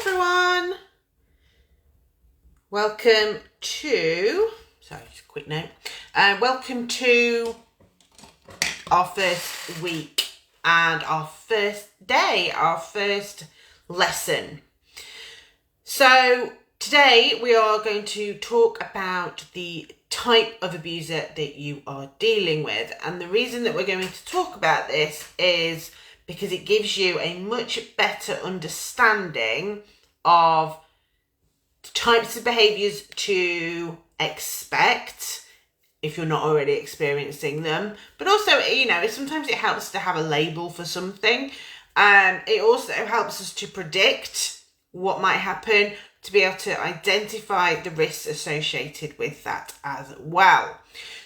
everyone. Welcome to, sorry, just a quick note. Welcome to our first week and our first day, our first lesson. So today we are going to talk about the type of abuser that you are dealing with. And the reason that we're going to talk about this is because it gives you a much better understanding of the types of behaviours to expect if you're not already experiencing them. But also, sometimes it helps to have a label for something. It also helps us to predict what might happen, to be able to identify the risks associated with that as well.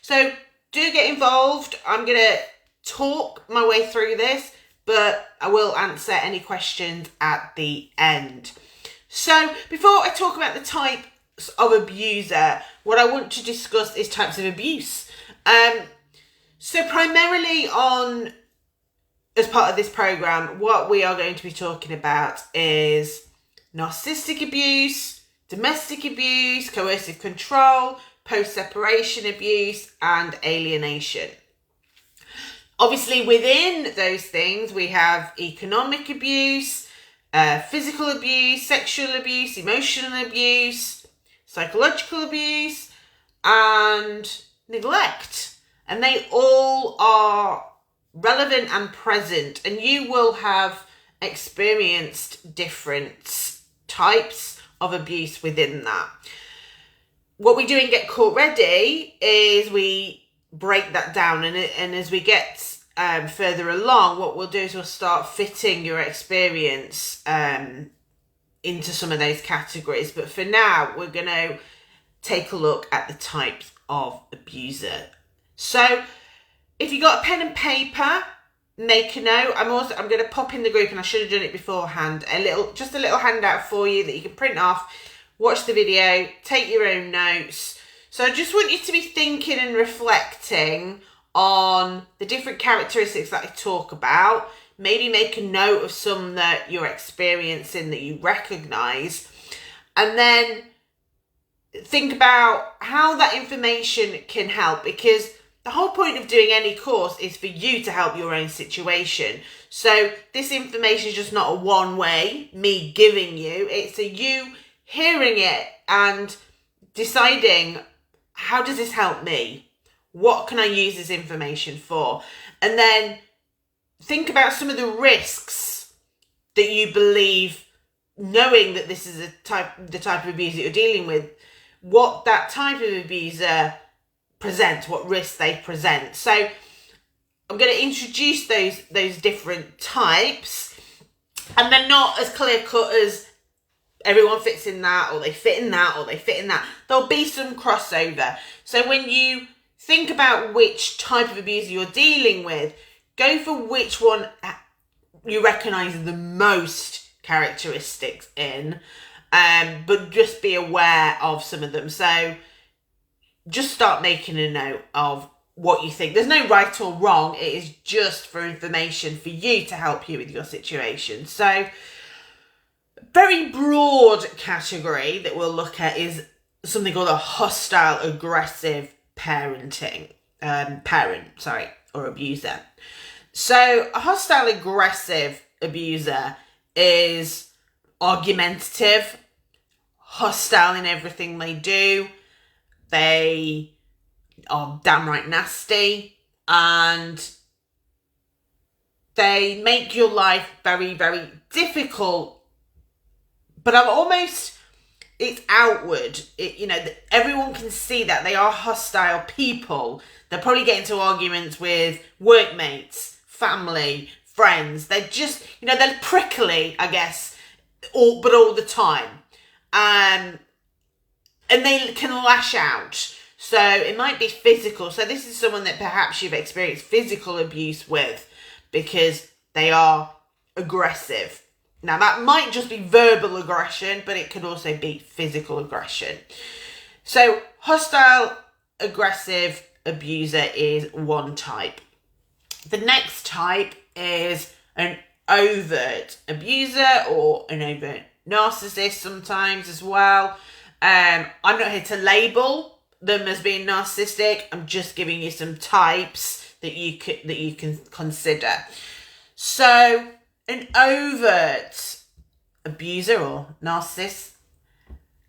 So do get involved. I'm going to talk my way through this, but I will answer any questions at the end. So before I talk about the types of abuser, what I want to discuss is types of abuse. So primarily as part of this program, what we are going to be talking about is narcissistic abuse, domestic abuse, coercive control, post-separation abuse, and alienation. Obviously, within those things, we have economic abuse, physical abuse, sexual abuse, emotional abuse, psychological abuse, and neglect. And they all are relevant and present, and you will have experienced different types of abuse within that. What we do in Get Caught Ready is we break that down, and as we get further along, what we'll do is we'll start fitting your experience into some of those categories. But for now, we're going to take a look at the types of abuser. So if you got a pen and paper, make a note. I'm going to pop in the group, and I should have done it beforehand, just a little handout for you that you can print off, watch the video, take your own notes. So I just want you to be thinking and reflecting on the different characteristics that I talk about. Maybe make a note of some that you're experiencing that you recognise, and then think about how that information can help, because the whole point of doing any course is for you to help your own situation. So this information is just not a one way, me giving you. It's you hearing it and deciding, how does this help me? What can I use this information for? And then think about some of the risks that you believe, knowing that this is the type of abuse that you're dealing with, what that type of abuser presents, what risks they present. So I'm going to introduce those different types, and they're not as clear cut as everyone fits in that, or they fit in that, or they fit in that. There'll be some crossover. So when you think about which type of abuser you're dealing with, go for which one you recognise the most characteristics in, but just be aware of some of them. So just start making a note of what you think. There's no right or wrong. It is just for information for you to help you with your situation. So very broad category that we'll look at is something called a hostile, aggressive or abuser. So a hostile, aggressive abuser is argumentative, hostile in everything they do. They are downright nasty, and they make your life very, very difficult. But it's outward. Everyone can see that they are hostile people. They'll probably get into arguments with workmates, family, friends. They're just, they're prickly, I guess, all the time. And they can lash out. So it might be physical. So this is someone that perhaps you've experienced physical abuse with, because they are aggressive. Now, that might just be verbal aggression, but it could also be physical aggression. So hostile, aggressive abuser is one type. The next type is an overt abuser or an overt narcissists sometimes as well. I'm not here to label them as being narcissistic. I'm just giving you some types that you can consider. So an overt abuser or narcissist,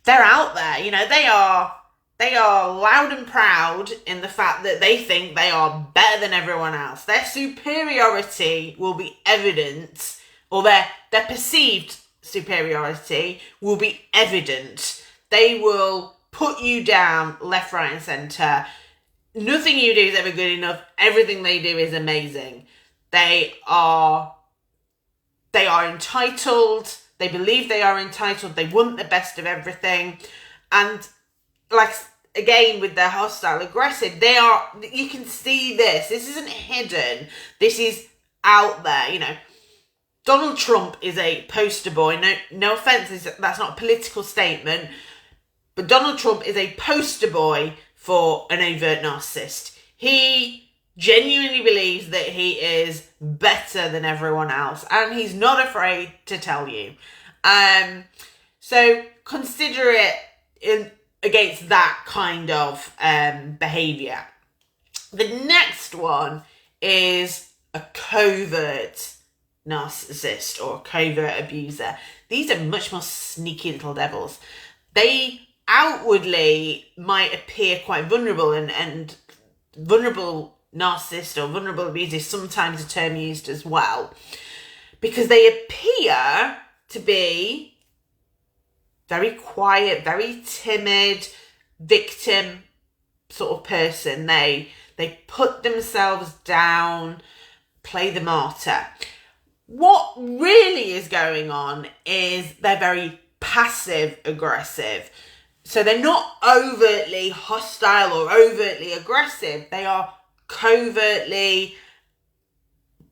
they're out there. You know, they are loud and proud in the fact that they think they are better than everyone else. Their superiority will be evident, or their perceived superiority will be evident. They will put you down left, right, and centre. Nothing you do is ever good enough. Everything they do is amazing. They are entitled. They believe they are entitled. They want the best of everything. And like, again, with their hostile aggressive, you can see this. This isn't hidden. This is out there, you know. Donald Trump is a poster boy. No offence, that's not a political statement. But Donald Trump is a poster boy for an overt narcissist. He genuinely believes that he is better than everyone else, and he's not afraid to tell you. So consider it against that kind of behaviour. The next one is a covert narcissist or a covert abuser. These are much more sneaky little devils. They outwardly might appear quite vulnerable, and vulnerable narcissist or vulnerable abuser is sometimes a term used as well, because they appear to be very quiet, very timid, victim sort of person. They put themselves down, play the martyr. What really is going on is they're very passive aggressive. So they're not overtly hostile or overtly aggressive. They are covertly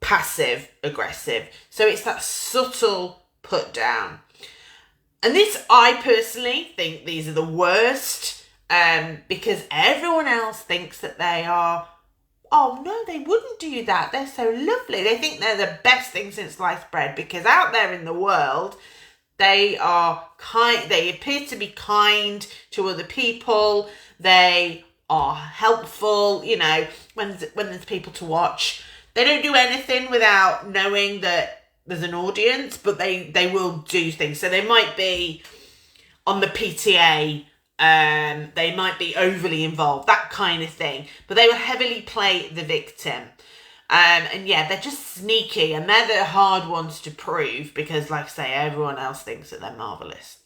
passive aggressive. So it's that subtle put down. And this, I personally think these are the worst, because everyone else thinks that they are, oh no, they wouldn't do that. They're so lovely. They think they're the best thing since sliced bread, because out there in the world, they are kind. They appear to be kind to other people. They are helpful. You know, when there's people to watch, they don't do anything without knowing that there's an audience, but they will do things. So they might be on the PTA. They might be overly involved, that kind of thing. But they will heavily play the victim. And yeah, they're just sneaky, and they're the hard ones to prove because, like I say, everyone else thinks that they're marvellous.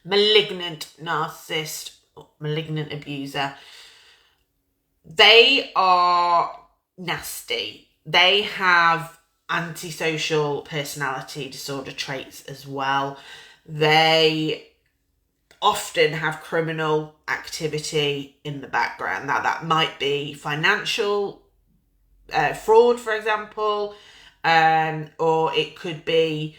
Malignant narcissist, malignant abuser. They are nasty. They have antisocial personality disorder traits as well. They often have criminal activity in the background. Now, that might be financial fraud, for example, or it could be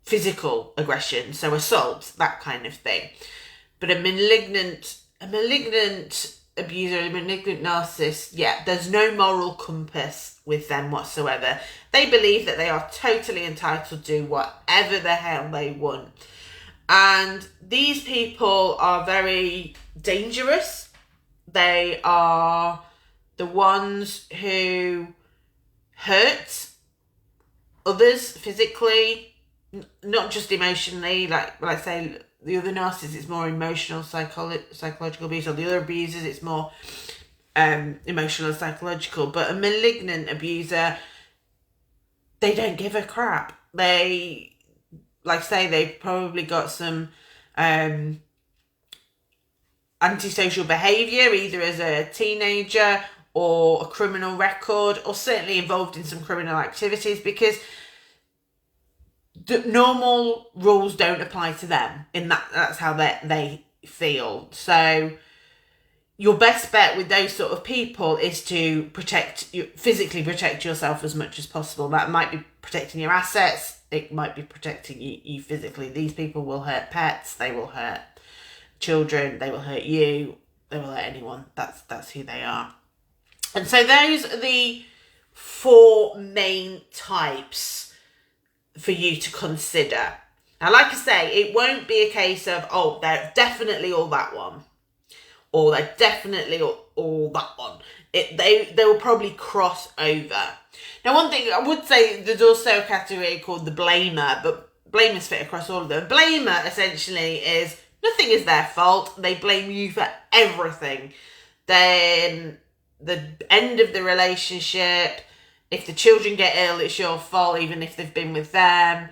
physical aggression, so assault, that kind of thing. But a malignant abuser, a malignant narcissist, yeah, there's no moral compass with them whatsoever. They believe that they are totally entitled to do whatever the hell they want. And these people are very dangerous. They are the ones who hurt others physically, not just emotionally. Like I say, the other narcissists, it's more emotional, psychological abuse. Or the other abusers, it's more emotional and psychological. But a malignant abuser, they don't give a crap. They, like I say, they've probably got some antisocial behaviour, either as a teenager or a criminal record, or certainly involved in some criminal activities, because the normal rules don't apply to them. That's how they feel. So your best bet with those sort of people is to physically protect yourself as much as possible. That might be protecting your assets. It might be protecting you physically. These people will hurt pets. They will hurt children. They will hurt you. They will hurt anyone. That's who they are. And so those are the four main types for you to consider. Now, like I say, it won't be a case of, oh, they're definitely all that one, or they're definitely all that one. They will probably cross over. Now, one thing I would say, there's also a category called the blamer, but blamers fit across all of them. Blamer essentially is nothing is their fault. They blame you for everything. Then the end of the relationship, if the children get ill, it's your fault, even if they've been with them.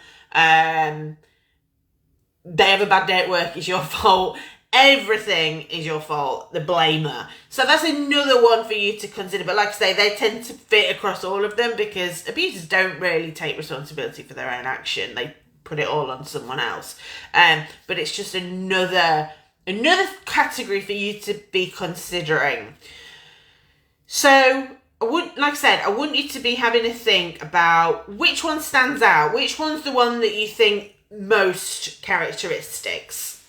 They have a bad day at work, it's your fault. Everything is your fault, the blamer. So that's another one for you to consider. But like I say, they tend to fit across all of them because abusers don't really take responsibility for their own action. They put it all on someone else. But it's just another category for you to be considering. So I want you to be having a think about which one stands out, which one's the one that you think most characteristics,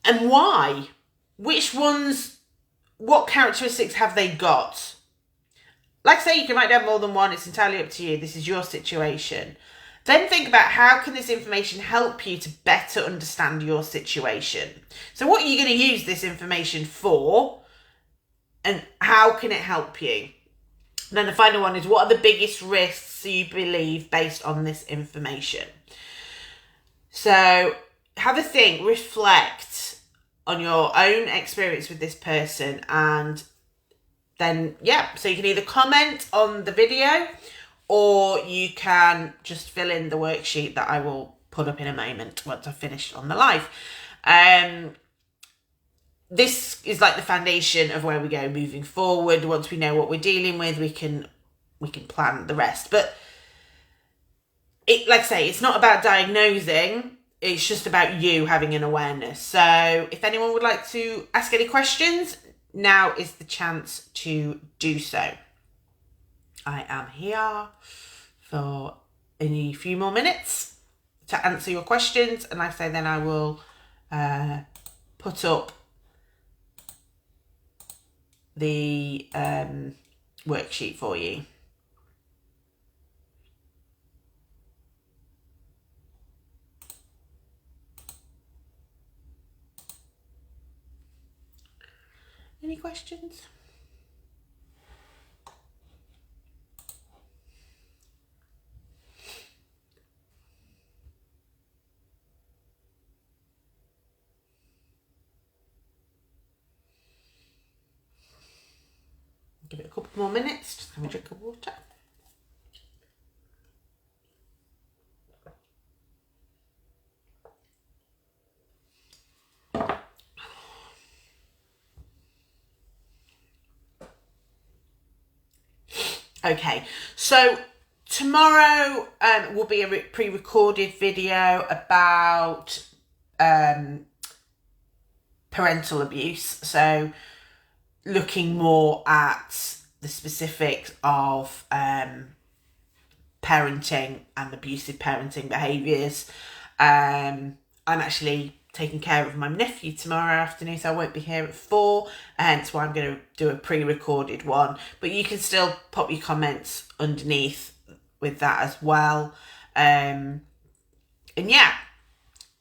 and why. What characteristics have they got? Like I say, you can write down more than one, it's entirely up to you, this is your situation. Then think about how can this information help you to better understand your situation. So what are you going to use this information for? And how can it help you? And then the final one is, what are the biggest risks you believe based on this information? So have a think, reflect on your own experience with this person, and then, so you can either comment on the video or you can just fill in the worksheet that I will put up in a moment once I've finished on the live. This is like the foundation of where we go moving forward. Once we know what we're dealing with, we can plan the rest. But like I say, it's not about diagnosing. It's just about you having an awareness. So if anyone would like to ask any questions, now is the chance to do so. I am here for any few more minutes to answer your questions. And like I say, then I will put up the worksheet for you. Any questions? Give it a couple more minutes, just have a drink of water. Okay, so tomorrow will be a pre-recorded video about parental abuse. So looking more at the specifics of parenting and abusive parenting behaviours. I'm actually taking care of my nephew tomorrow afternoon, so I won't be here at 4, hence why I'm going to do a pre-recorded one. But you can still pop your comments underneath with that as well. And yeah,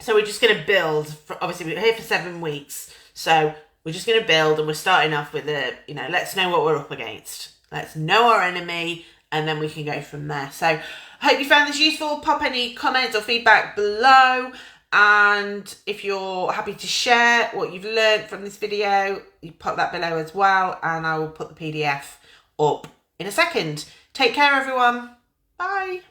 so we're just going to build. Obviously, we're here for 7 weeks, so we're just going to build, and we're starting off with let's know what we're up against. Let's know our enemy, and then we can go from there. So I hope you found this useful. Pop any comments or feedback below. And if you're happy to share what you've learned from this video, you pop that below as well, and I will put the PDF up in a second. Take care, everyone. Bye.